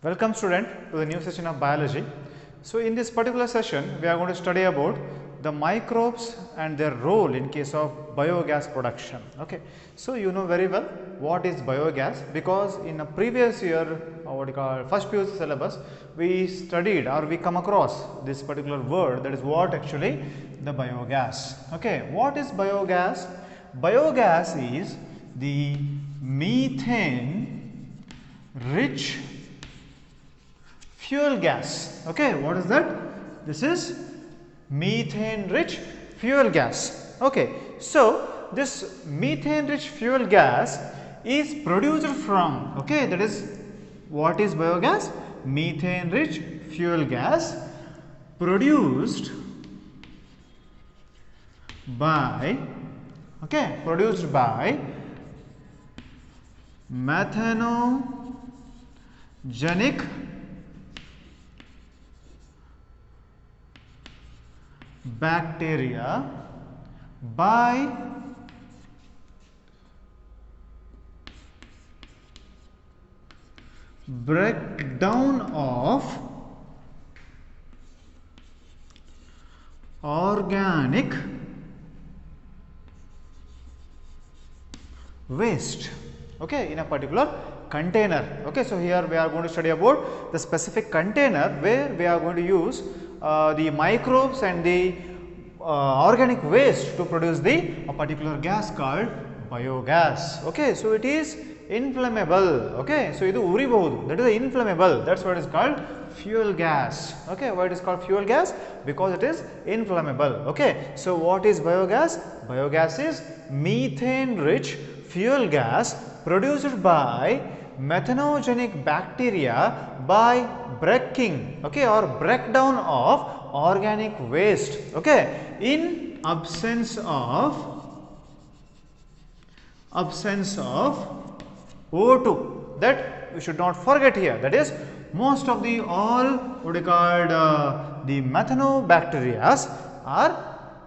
Welcome student to the new session of biology. So in this particular session we are going to study about the microbes and their role in case of biogas production. Okay. So you know very well what is biogas, because in a previous year what you call first PUC syllabus we studied or we come across this particular word, that is what actually the biogas. Okay. What is biogas? Biogas is the methane rich fuel gas. Okay, what is that? This is methane rich fuel gas. Okay, so this methane rich fuel gas is produced from, okay, that is what is biogas? Methane rich fuel gas produced by, okay, produced by methanogenic bacteria by breakdown of organic waste, okay, in a particular container. Okay, so here we are going to study about the specific container where we are going to use the microbes and the organic waste to produce a particular gas called biogas. Okay, so it is inflammable. Okay, so idu uribahudu, that is inflammable, that's what is called fuel gas. Okay, why it is called fuel gas? Because it is inflammable. Okay, so what is biogas? Biogas is methane rich fuel gas produced by methanogenic bacteria by breaking, okay, or breakdown of organic waste, okay, in absence of O2. That we should not forget here, that is most of the all what we called the methanobacteria are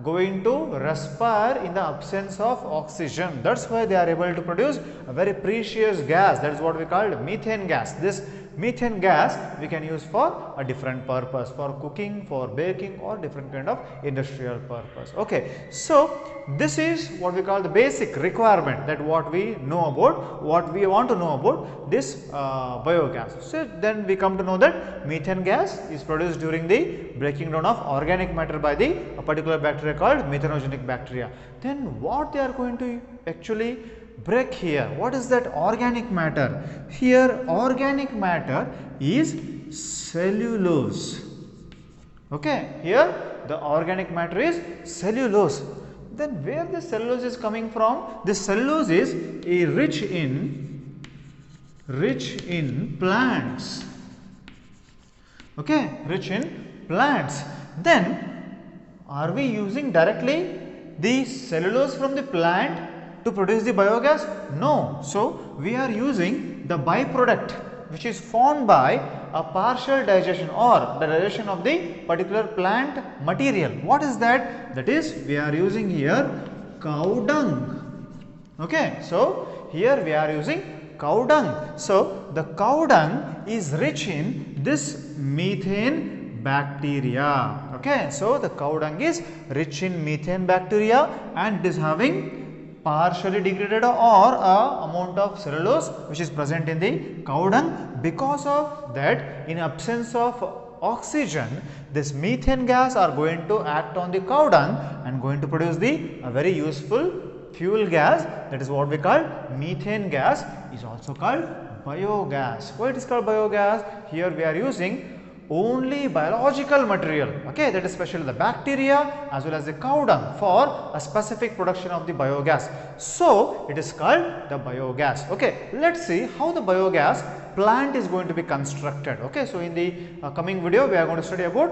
going to respire in the absence of oxygen. That is why they are able to produce a very precious gas, that is what we call methane gas. This methane gas we can use for a different purpose, for cooking, for baking, or different kind of industrial purpose. Okay, so this is what we call the basic requirement, that what we know about, what we want to know about this biogas. So then we come to know that methane gas is produced during the breaking down of organic matter by the a particular bacteria called methanogenic bacteria. Then what they are going to actually break here? What is that organic matter? Here organic matter is cellulose. Okay, here the organic matter is cellulose. Then where the cellulose is coming from? This cellulose is rich in plants. Okay, rich in plants. Then are we using directly the cellulose from the plant to produce the biogas? No. So we are using the byproduct which is formed by a partial digestion or the digestion of the particular plant material. What is that? That is, we are using here cow dung. Okay, so here we are using cow dung. So the cow dung is rich in this methane bacteria. Okay, so the cow dung is rich in methane bacteria and it is having partially degraded or amount of cellulose which is present in the cow dung. Because of that, in absence of oxygen, this methane gas are going to act on the cow dung and going to produce a very useful fuel gas, that is what we call methane gas, is also called biogas. Why it is called biogas? Here we are using only biological material, okay, that is especially the bacteria as well as the cow dung for a specific production of the biogas. So it is called the biogas. Okay, let's see how the biogas plant is going to be constructed. Okay, so in the coming video we are going to study about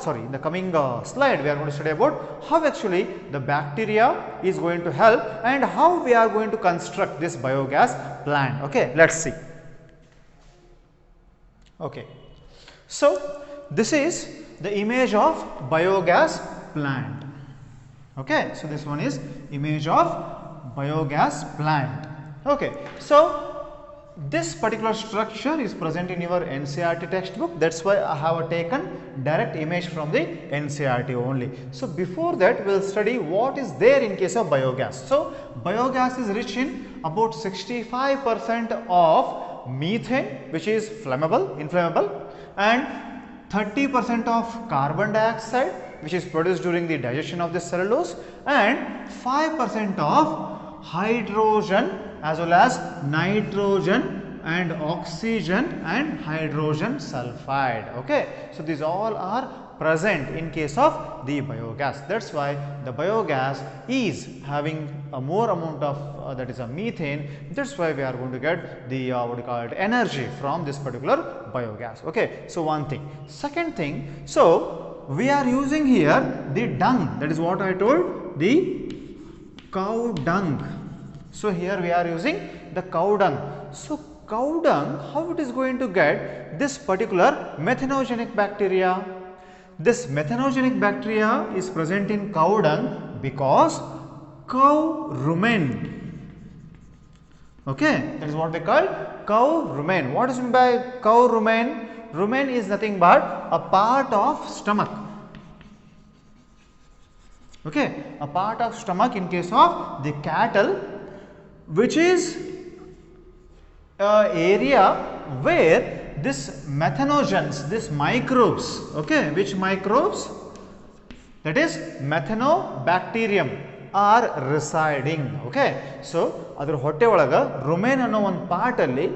in the coming slide we are going to study about how actually the bacteria is going to help and how we are going to construct this biogas plant. Okay, let's see. Okay, so this is the image of biogas plant. Okay, so this one is image of biogas plant. Okay, so this particular structure is present in your NCERT textbook. That's why I have taken direct image from the NCERT only. So before that, we'll study what is there in case of biogas. So biogas is rich in about 65% of methane, which is inflammable, and 30% of carbon dioxide, which is produced during the digestion of the cellulose, and 5% of hydrogen as well as nitrogen and oxygen and hydrogen sulfide. Okay, so these all are present in case of the biogas. That's why the biogas is having a more amount of that is a methane. That's why we are going to get the what we call it energy from this particular biogas. Okay, so one thing. Second thing, so we are using here the dung, that is what I told, the cow dung. So here we are using the cow dung. So cow dung, how it is going to get this particular methanogenic bacteria? This methanogenic bacteria is present in cow dung because cow rumen. Okay, that is what they call cow rumen. What is meant by cow rumen? Rumen is nothing but a part of stomach. Okay, a part of stomach in case of the cattle, which is an area where this methanogens, this microbes, okay, which microbes? That is methanobacterium are residing. Okay, so adar hotte olaga rumen anno one part alli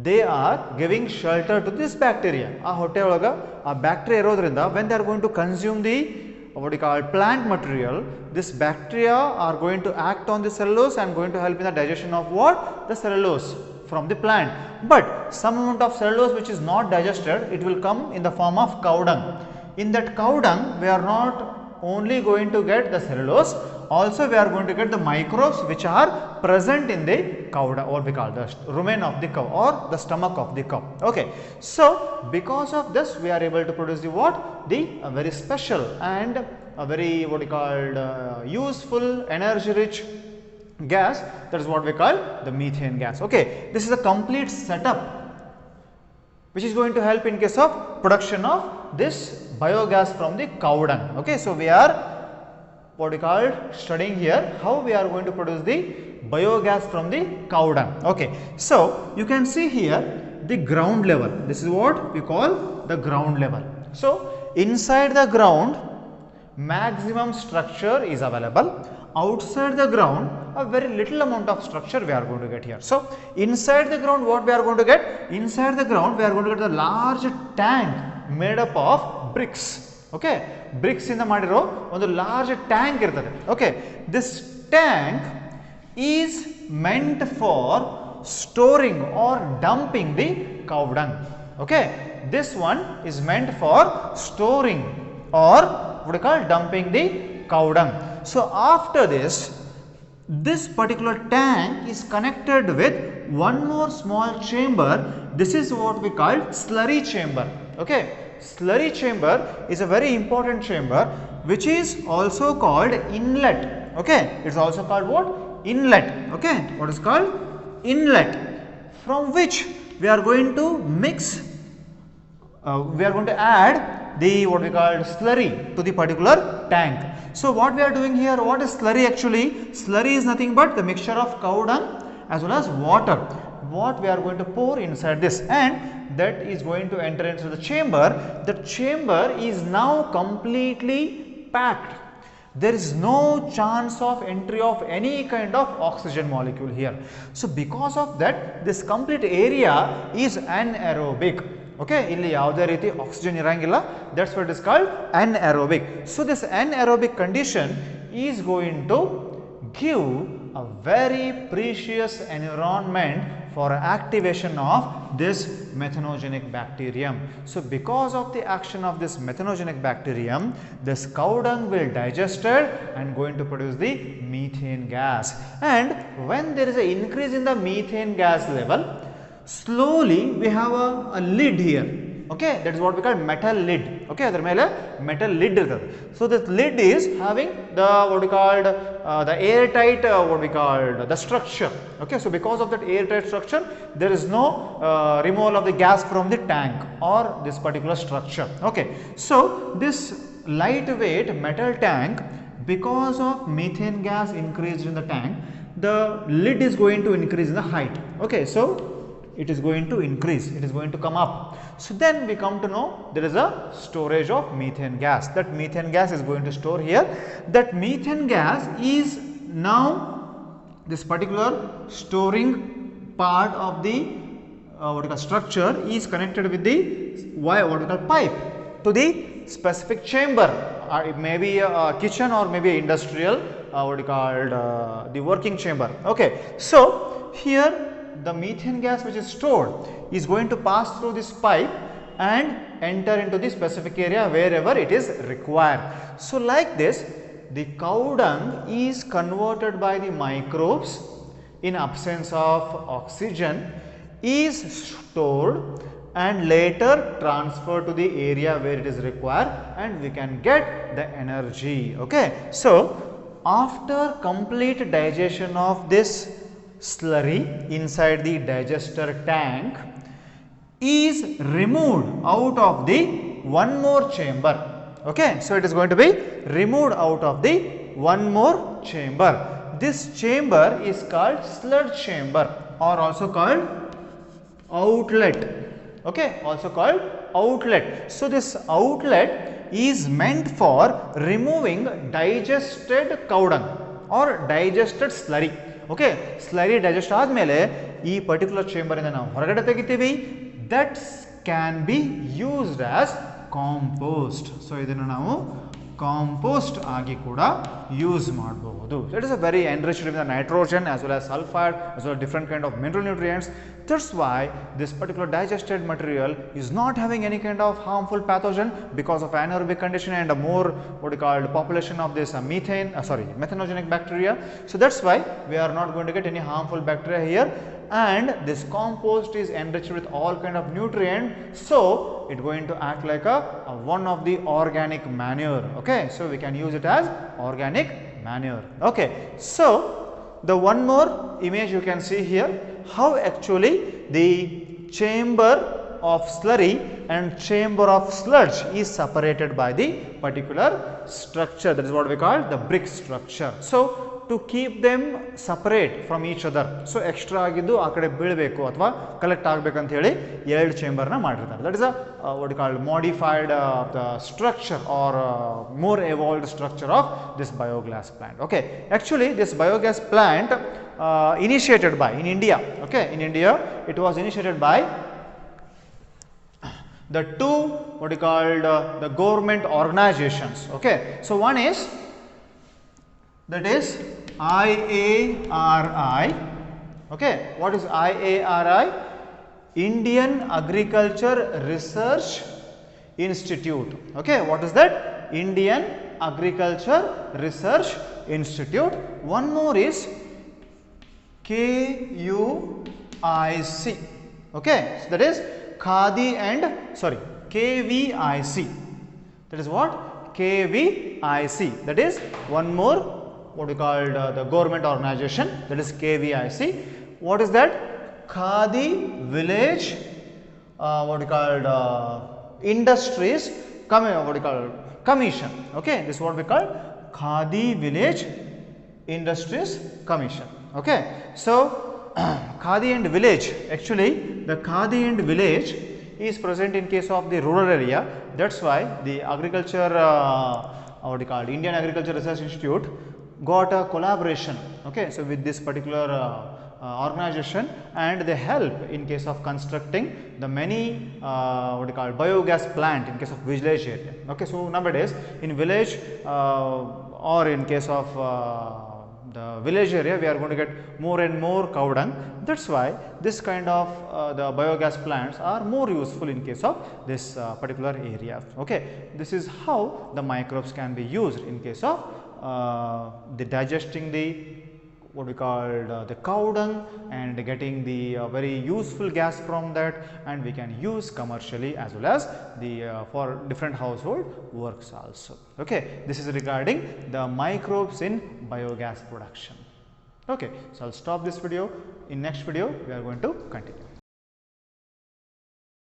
they are giving shelter to this bacteria. Aa hotte olaga aa bacteria irodrinda, when they are going to consume the what we call plant material, this bacteria are going to act on the cellulose and going to help in the digestion of what? The cellulose from the plant. But some amount of cellulose which is not digested, it will come in the form of cow dung. In that cow dung, we are not only going to get the cellulose, also we are going to get the microbes which are present in the cow dung, or we call the rumen of the cow or the stomach of the cow. Okay, so because of this we are able to produce the what? The very special and a very what we call useful energy rich gas, that is what we call the methane gas. Okay, this is a complete setup which is going to help in case of production of this biogas from the cow dung. Okay, so we are what we call studying here how we are going to produce the biogas from the cow dung. Okay, so you can see here the ground level. This is what we call the ground level. So inside the ground maximum structure is available. Outside the ground a very little amount of structure we are going to get here. So inside the ground what we are going to get? Inside the ground we are going to get a large tank made up of bricks. Okay, bricks in the madiro on the large tank irtade. Okay, this tank is meant for storing or dumping the cow dung. Okay, this one is meant for storing or what we call dumping the cow dung. So after this particular tank is connected with one more small chamber. This is what we call slurry chamber. Okay, slurry chamber is a very important chamber which is also called inlet. Okay, it is also called what? Inlet. Okay, what is called? Inlet, from which we are going to mix, we are going to add the what we call slurry to the particular tank. So what we are doing here, what is slurry actually? Slurry is nothing but the mixture of cow dung as well as water. What we are going to pour inside this, and that is going to enter into the chamber. The chamber is now completely packed. There is no chance of entry of any kind of oxygen molecule here. So because of that, this complete area is anaerobic. Okay, illi yavade riti oxygen irangilla, that's what is called anaerobic. So this anaerobic condition is going to give a very precious environment for activation of this methanogenic bacterium. So because of the action of this methanogenic bacterium, this cow dung will digest it and going to produce the methane gas. And when there is an increase in the methane gas level, slowly we have a lid here. Okay, that is what we call metal lid. Okay, adar mele metal lid irtade. So this lid is having the what we called the airtight what we call the structure. Okay, so because of that airtight structure, there is no removal of the gas from the tank or this particular structure. Okay, so this lightweight metal tank, because of methane gas increased in the tank, the lid is going to increase in the height. Okay, so it is going to increase, it is going to come up. So then we come to know there is a storage of methane gas. That methane gas is going to store here. That methane gas is now this particular storing part of the what we call structure is connected with the wire, what we call pipe, to the specific chamber. It may be a kitchen or maybe a industrial what we called the working chamber. Okay, so here the methane gas which is stored is going to pass through this pipe and enter into the specific area wherever it is required. So like this, the cow dung is converted by the microbes in absence of oxygen, is stored and later transferred to the area where it is required, and we can get the energy. Okay, so after complete digestion of this slurry inside the digester tank is removed out of the one more chamber. Okay, so it is going to be removed out of the one more chamber. This chamber is called sludge chamber or also called outlet. Okay, also called outlet. So this outlet is meant for removing digested cow dung or digested slurry. Okay, slurry digest ಆದಮೇಲೆ ಈ particular chamber ಇಂದ ನಾವು ಹೊರಗಡೆ ತೆಗಿತೀವಿ. That can be used as compost. So ಇದನ್ನು ನಾವು compost ಆಗಿ ಕೂಡ ಯೂಸ್ ಮಾಡಬಹುದು. It is a very enriched with the nitrogen as well as sulfide as well as different kind of mineral nutrients. That's why this particular digested material is not having any kind of harmful pathogen because of anaerobic condition and a more what we call population of this methanogenic bacteria. So that's why we are not going to get any harmful bacteria here, and this compost is enriched with all kind of nutrient, so it going to act like a one of the organic manure. Okay, so we can use it as organic manure. Okay, so the one more image you can see here, how actually the chamber of slurry and chamber of sludge is separated by the particular structure. That is what we call the brick structure. So to keep them separate from each other, so extra ಆಗಿದ್ದು ಆ ಕಡೆ ಬೀಳಬೇಕು ಅಥವಾ collect ಆಗಬೇಕಂತ ಹೇಳಿ ಎರಡು ಚೇಂಬರ್ನ ಮಾಡಿರ್ತಾರೆ. That is a what you call modified the structure or more evolved structure of this biogas plant. Okay, actually this biogas plant initiated by in India. Okay, in India it was initiated by the two what you called the government organizations. Okay, so one is that is IARI. Okay, what is IARI? Indian Agriculture Research Institute. Okay, what is that? Indian Agriculture Research Institute. One more is KUIC. Okay, so that is KVIC. That is what? KVIC. That is one more what we called the government organization, that is KVIC. What is that? Khadi Village what we called industries what we call commission. Okay, this is what we call Khadi Village Industries Commission. Okay, so Khadi and village, actually the Khadi and village is present in case of the rural area. That's why the agriculture what we call Indian Agriculture Research Institute got a collaboration. Okay, so with this particular organization, and they help in case of constructing the many what we call biogas plant in case of village area. Okay, so nowadays in village or in case of the village area, we are going to get more and more cow dung. That's why this kind of the biogas plants are more useful in case of this particular area. Okay, this is how the microbes can be used in case of the digesting the what we called the cow dung and getting the very useful gas from that, and we can use commercially as well as the for different household works also. Okay, this is regarding the microbes in biogas production. Okay, so I'll stop this video. In next video we are going to continue.